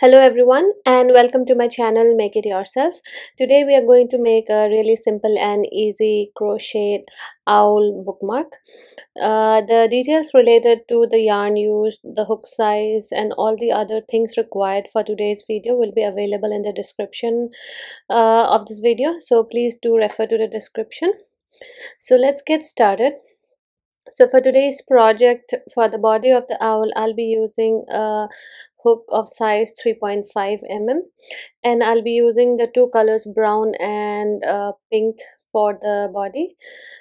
Hello everyone and welcome to my channel Make It Yourself. Today we are going to make a really simple and easy crochet owl bookmark. The details related to the yarn used, the hook size and all the other things required for today's video will be available in the description of this video. So please do refer to the description. So let's get started. So for today's project, for the body of the owl, I'll be using a hook of size 3.5 mm, and I'll be using the two colors brown and pink for the body.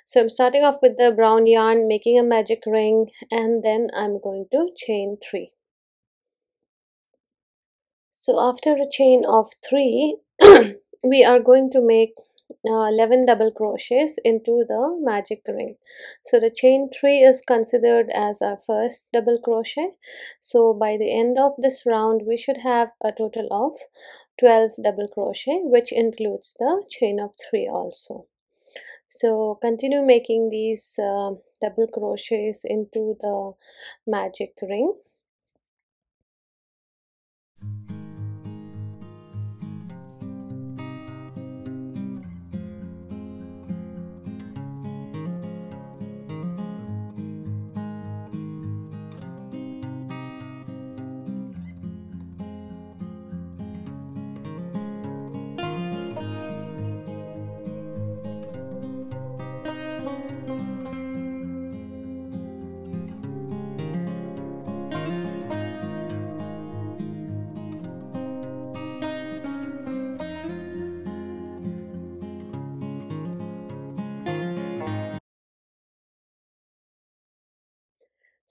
So I'm starting off with the brown yarn, making a magic ring, and then I'm going to chain 3. So after a chain of 3 we are going to make 11 double crochets into the magic ring. So the chain 3 is considered as our first double crochet. So by the end of this round we should have a total of 12 double crochet, which includes the chain of 3 also. So continue making these double crochets into the magic ring.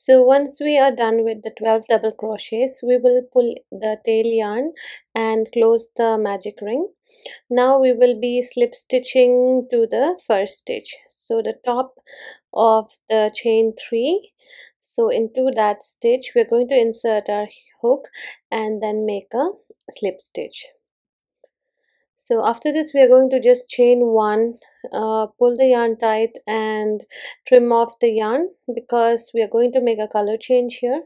So once we are done with the 12 double crochets, we will pull the tail yarn and close the magic ring. Now we will be slip stitching to the first stitch. So the top of the chain 3, so into that stitch we are going to insert our hook and then make a slip stitch. So after this we are going to just chain 1, pull the yarn tight and trim off the yarn, because we are going to make a color change here.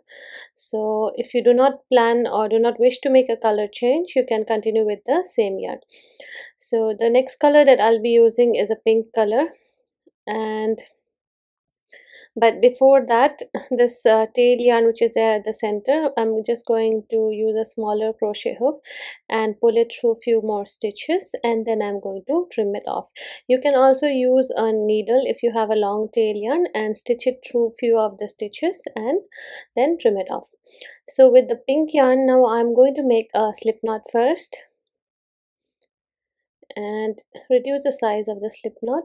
So if you do not plan or do not wish to make a color change, you can continue with the same yarn. So the next color that I'll be using is a pink color, and but before that, this tail yarn which is there at the center, I'm just going to use a smaller crochet hook and pull it through few more stitches, and then I'm going to trim it off. You can also use a needle if you have a long tail yarn and stitch it through few of the stitches and then trim it off. So with the pink yarn, now I'm going to make a slip knot first and reduce the size of the slip knot.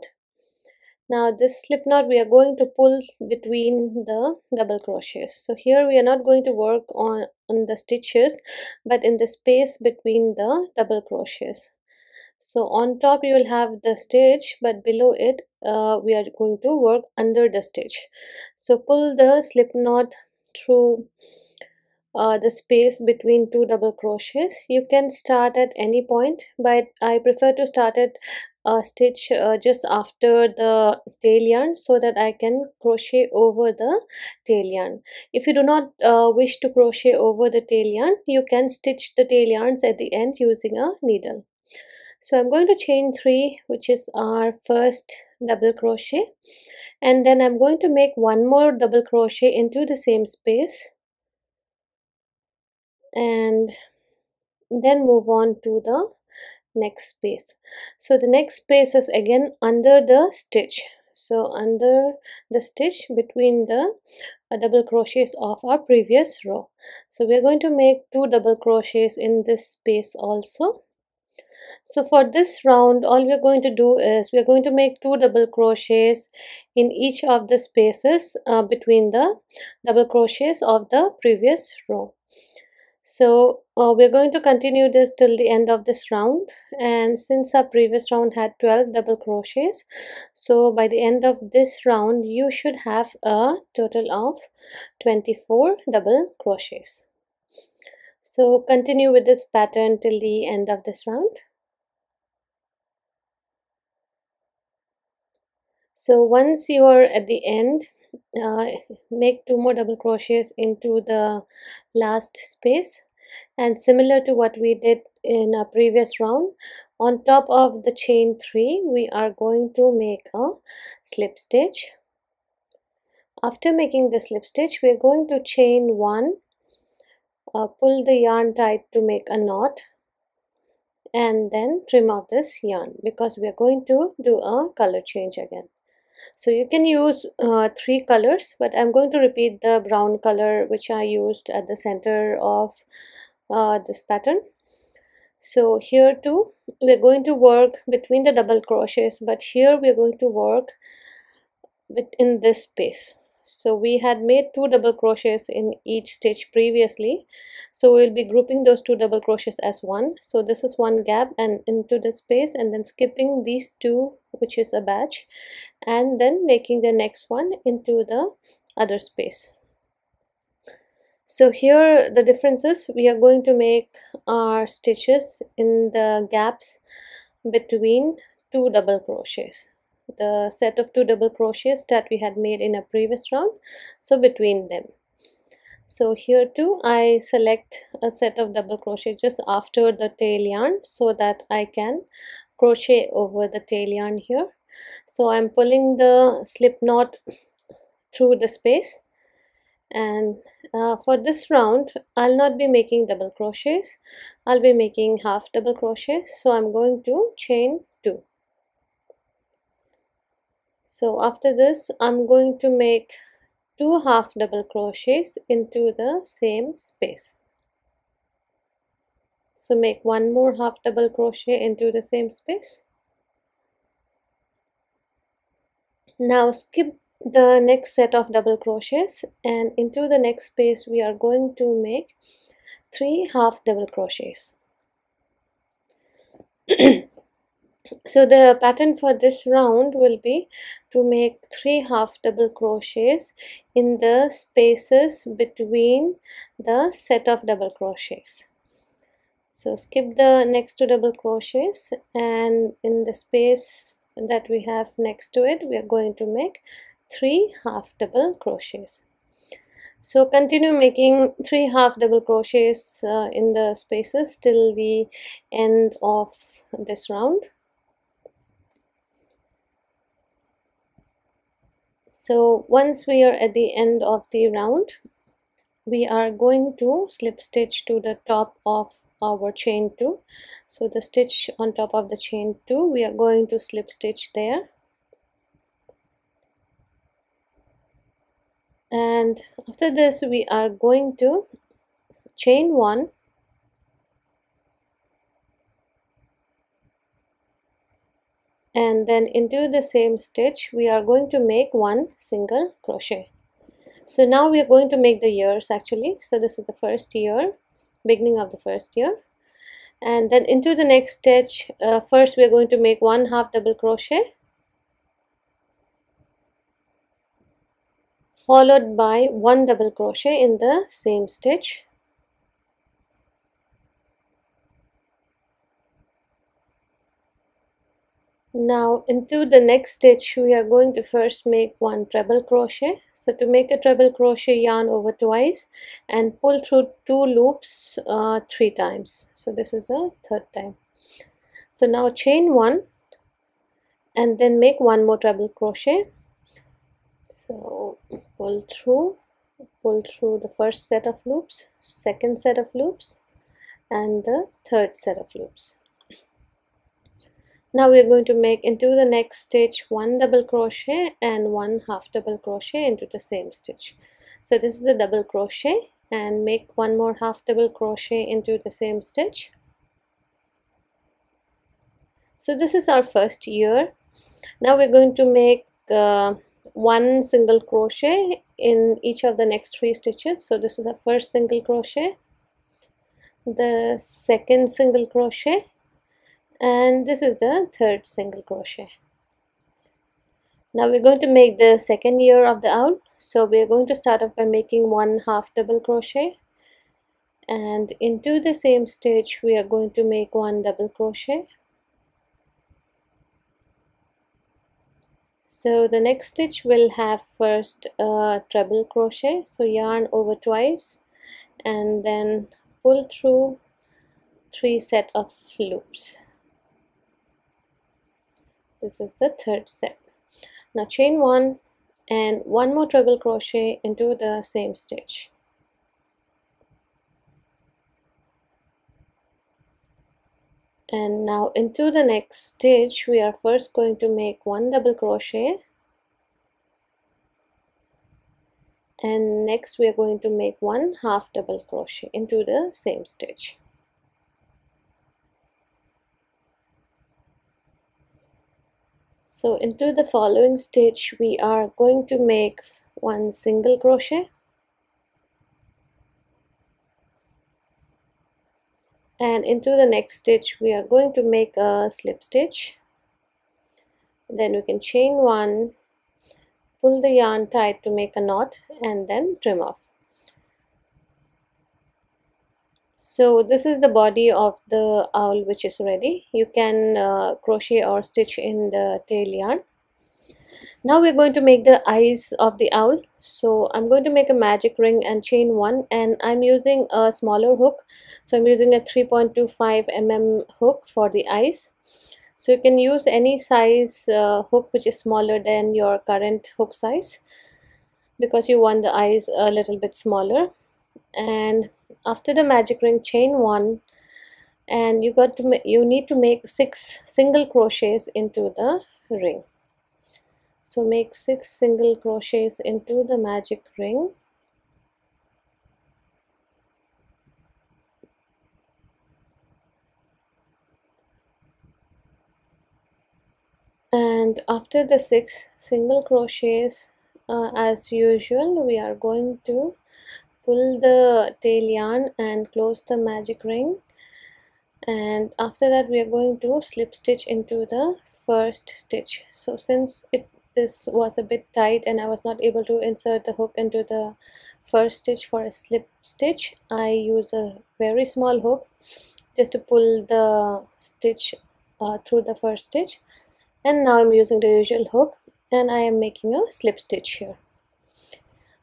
Now this slip knot we are going to pull between the double crochets. So here we are not going to work on the stitches, but in the space between the double crochets. So on top you will have the stitch, but below it we are going to work under the stitch. So pull the slip knot through the space between two double crochets. You can start at any point, but I prefer to start at a stitch just after the tail yarn, so that I can crochet over the tail yarn. If you do not wish to crochet over the tail yarn, you can stitch the tail yarns at the end using a needle. So I'm going to chain 3, which is our first double crochet, and then I'm going to make one more double crochet into the same space and then move on to the next space. So the next space is again under the stitch, so under the stitch between the double crochets of our previous row. So we are going to make 2 double crochets in this space also. So for this round, all we are going to do is we are going to make 2 double crochets in each of the spaces between the double crochets of the previous row. So we're going to continue this till the end of this round, and since our previous round had 12 double crochets, so by the end of this round you should have a total of 24 double crochets. So continue with this pattern till the end of this round. So once you are at the end, make 2 more double crochets into the last space And similar to what we did in a previous round, on top of the chain 3 we are going to make a slip stitch. After making the slip stitch, we are going to chain 1, pull the yarn tight to make a knot, and then trim off this yarn because we are going to do a color change again. So you can use 3 colors, but I'm going to repeat the brown color which I used at the center of this pattern. So here too we're going to work between the double crochets, but here we're going to work within this space. So we had made 2 double crochets in each stitch previously, so we'll be grouping those 2 double crochets as one. So this is one gap and into the space, and then skipping these 2, which is a batch, and then making the next one into the other space. So here the difference is we are going to make our stitches in the gaps between 2 double crochets, the set of 2 double crochets that we had made in a previous round, so between them. So here too I select a set of double crochet just after the tail yarn so that I can crochet over the tail yarn here. So I'm pulling the slip knot through the space, and for this round I'll not be making double crochets, I'll be making half double crochets. So I'm going to chain 2. So after this I'm going to make 2 half double crochets into the same space. So make 1 more half double crochet into the same space. Now skip the next set of double crochets, and into the next space we are going to make 3 half double crochets. So the pattern for this round will be to make 3 half double crochets in the spaces between the set of double crochets. So skip the next 2 double crochets, and in the space that we have next to it we are going to make 3 half double crochets. So continue making 3 half double crochets in the spaces till the end of this round. So once we are at the end of the round, we are going to slip stitch to the top of our chain 2. So the stitch on top of the chain 2, we are going to slip stitch there, and after this we are going to chain 1, and then into the same stitch we are going to make 1 single crochet. So now we are going to make the ears actually. So this is the first ear, beginning of the first ear, and then into the next stitch first we are going to make 1 half double crochet, followed by 1 double crochet in the same stitch. Now into the next stitch we are going to first make 1 treble crochet. So to make a treble crochet, yarn over twice and pull through 2 loops 3 times. So this is the 3rd time. So now chain 1 and then make 1 more treble crochet. So pull through the first set of loops, second set of loops, and the 3rd set of loops. Now we are going to make into the next stitch 1 double crochet and 1 half double crochet into the same stitch. So this is a double crochet, and make 1 more half double crochet into the same stitch. So this is our first ear. Now we're going to make 1 single crochet in each of the next 3 stitches. So this is the first single crochet, the second single crochet, and this is the 3rd single crochet. Now we're going to make the second ear of the owl. So we're going to start off by making 1 half double crochet, and into the same stitch we are going to make 1 double crochet. So the next stitch will have first a treble crochet, so yarn over twice and then pull through 3 set of loops. This is the third set. Now chain 1 and 1 more treble crochet into the same stitch. And now into the next stitch we are first going to make 1 double crochet, and next we are going to make 1 half double crochet into the same stitch. So into the following stitch we are going to make 1 single crochet, and into the next stitch we are going to make a slip stitch. Then we can chain 1, pull the yarn tight to make a knot, and then trim off. So this is the body of the owl which is ready. You can crochet or stitch in the tail yarn. Now we're going to make the eyes of the owl. So I'm going to make a magic ring and chain 1, and I'm using a smaller hook. So I'm using a 3.25 mm hook for the eyes. So you can use any size hook which is smaller than your current hook size, because you want the eyes a little bit smaller. And after the magic ring, chain 1, and you need to make 6 single crochets into the ring. So make 6 single crochets into the magic ring. And after the 6 single crochets, as usual, we are going to pull the tail yarn and close the magic ring, and after that we are going to slip stitch into the first stitch. So since this was a bit tight and I was not able to insert the hook into the first stitch for a slip stitch, I use a very small hook just to pull the stitch through the first stitch. And now I'm using the usual hook and I am making a slip stitch here.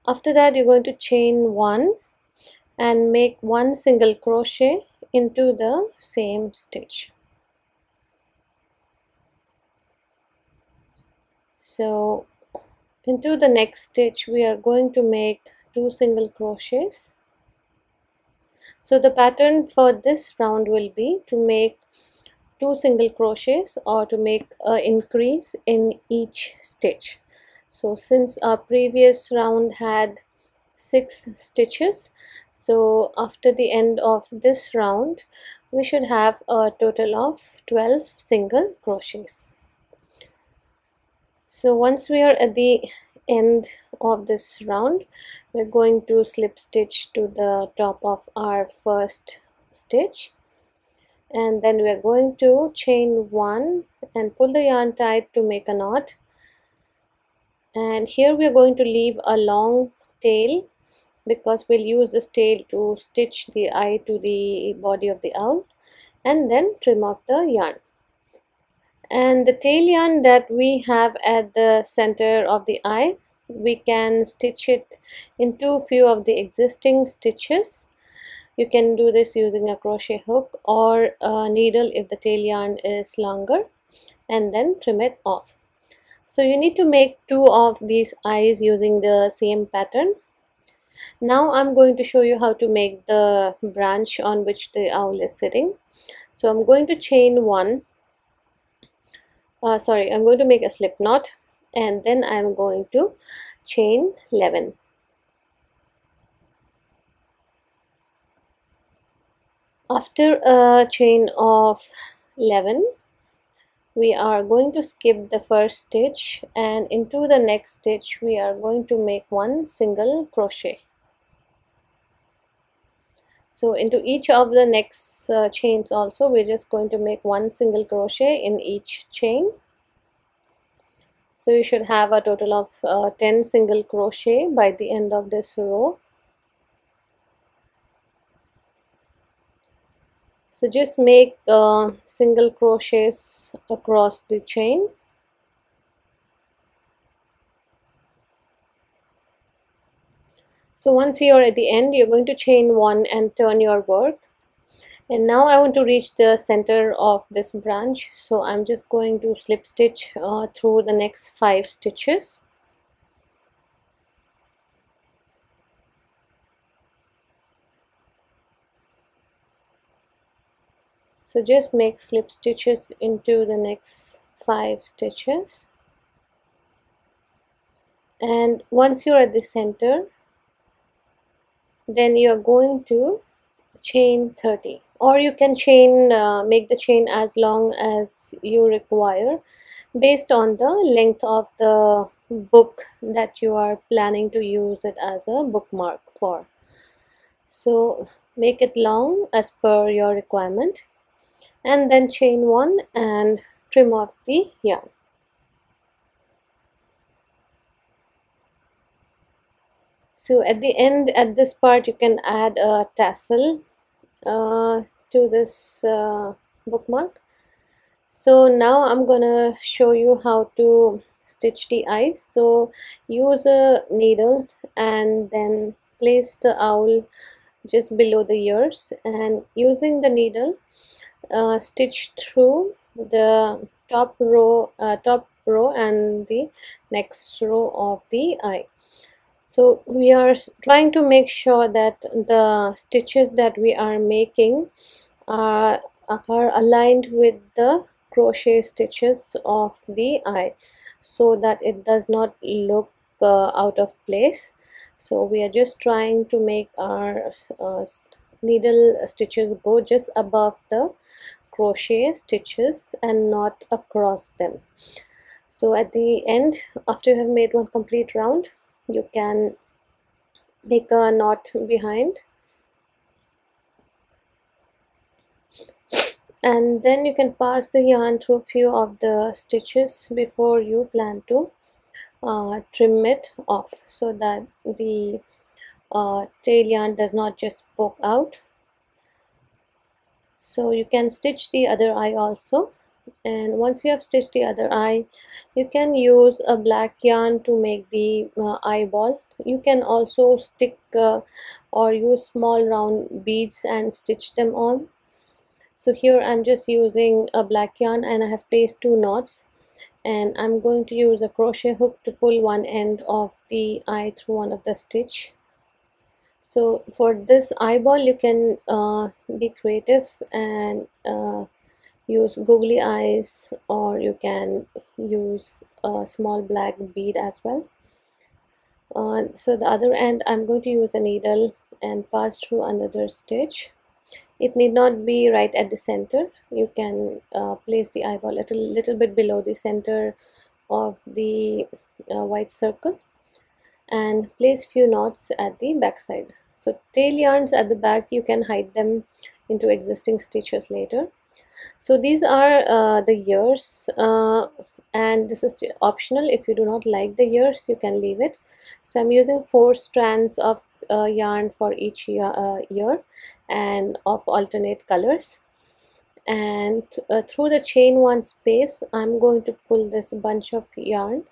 After that you're going to chain 1 and make 1 single crochet into the same stitch. So into the next stitch we are going to make 2 single crochets. So the pattern for this round will be to make 2 single crochets or to make an increase in each stitch. So since our previous round had 6 stitches, so after the end of this round we should have a total of 12 single crochets. So once we are at the end of this round, we're going to slip stitch to the top of our first stitch, and then we're going to chain 1 and pull the yarn tight to make a knot. And here we're going to leave a long tail because we'll use this tail to stitch the eye to the body of the owl, and then trim off the yarn. And the tail yarn that we have at the center of the eye, we can stitch it into few of the existing stitches. You can do this using a crochet hook or a needle if the tail yarn is longer, and then trim it off. So you need to make 2 of these eyes using the same pattern. Now I'm going to show you how to make the branch on which the owl is sitting. So I'm going to chain 1. I'm going to make a slip knot, and then I'm going to chain 11. After a chain of 11, we are going to skip the first stitch, and into the next stitch we are going to make 1 single crochet. So into each of the next chains also we're just going to make 1 single crochet in each chain. So you should have a total of 10 single crochet by the end of this row. So just make single crochets across the chain. So once you're at the end, you're going to chain one and turn your work. And now I want to reach the center of this branch, so I'm just going to slip stitch through the next 5 stitches. So just make slip stitches into the next 5 stitches, and once you're at the center, then you're going to chain 30, or you can make the chain as long as you require based on the length of the book that you are planning to use it as a bookmark for. So make it long as per your requirement, and then chain one and trim off the yarn. So at the end, at this part, you can add a tassel to this bookmark. So now I'm gonna show you how to stitch the eyes. So use a needle and then place the owl just below the ears, and using the needle stitch through the top row and the next row of the eye. So we are trying to make sure that the stitches that we are making are aligned with the crochet stitches of the eye, so that it does not look out of place. So we are just trying to make our needle stitches go just above the crochet stitches and not across them. So at the end, after you have made one complete round, you can make a knot behind, and then you can pass the yarn through a few of the stitches before you plan to trim it off, so that the tail yarn does not just poke out. So you can stitch the other eye also, and once you have stitched the other eye, you can use a black yarn to make the eyeball. You can also stick or use small round beads and stitch them on. So here I'm just using a black yarn, and I have placed 2 knots, and I'm going to use a crochet hook to pull one end of the eye through one of the stitch. So for this eyeball, you can be creative and use googly eyes, or you can use a small black bead as well. So the other end, I'm going to use a needle and pass through another stitch. It need not be right at the center. You can place the eyeball a little bit below the center of the white circle, and place few knots at the back side. So tail yarns at the back, you can hide them into existing stitches later. So these are the ears, and this is optional. If you do not like the ears, you can leave it. So I'm using 4 strands of yarn for each ear and of alternate colors, and through the chain 1 space, I'm going to pull this bunch of yarn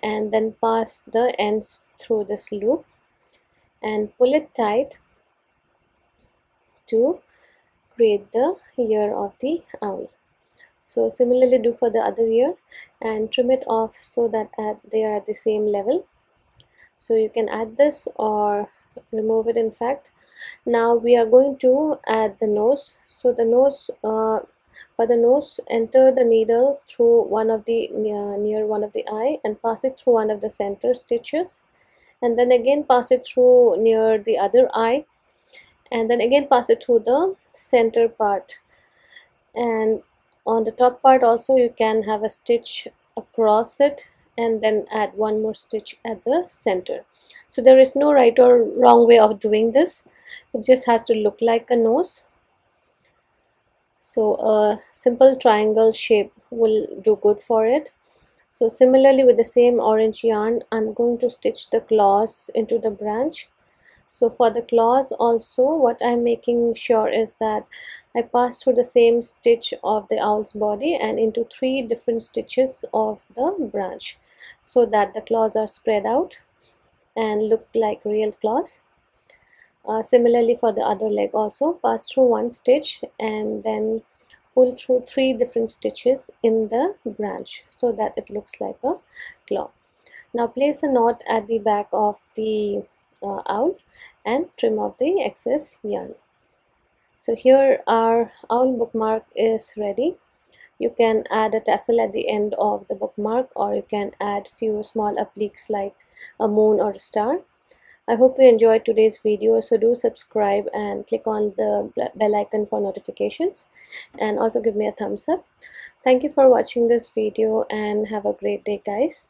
and then pass the ends through this loop and pull it tight to create the ear of the owl. So similarly do for the other ear, and trim it off so that they are at the same level. So you can add this or remove it, in fact. Now we are going to add the nose. So the nose, for the nose, enter the needle through one of the near one of the eye and pass it through one of the center stitches, and then again pass it through near the other eye, and then again pass it through the center part. And on the top part also, you can have a stitch across it and then add one more stitch at the center. So there is no right or wrong way of doing this. It just has to look like a nose. So a simple triangle shape will do good for it. So similarly, with the same orange yarn, I'm going to stitch the claws into the branch. So for the claws also, what I'm making sure is that I pass through the same stitch of the owl's body and into 3 different stitches of the branch, so that the claws are spread out and look like real claws. Similarly for the other leg also, pass through one stitch and then pull through 3 different stitches in the branch so that it looks like a claw. Now place a knot at the back of the owl and trim off the excess yarn. So here our owl bookmark is ready. You can add a tassel at the end of the bookmark, or you can add few small appliques like a moon or a star. I hope you enjoyed today's video, so do subscribe and click on the bell icon for notifications, and also give me a thumbs up. Thank you for watching this video and have a great day, guys.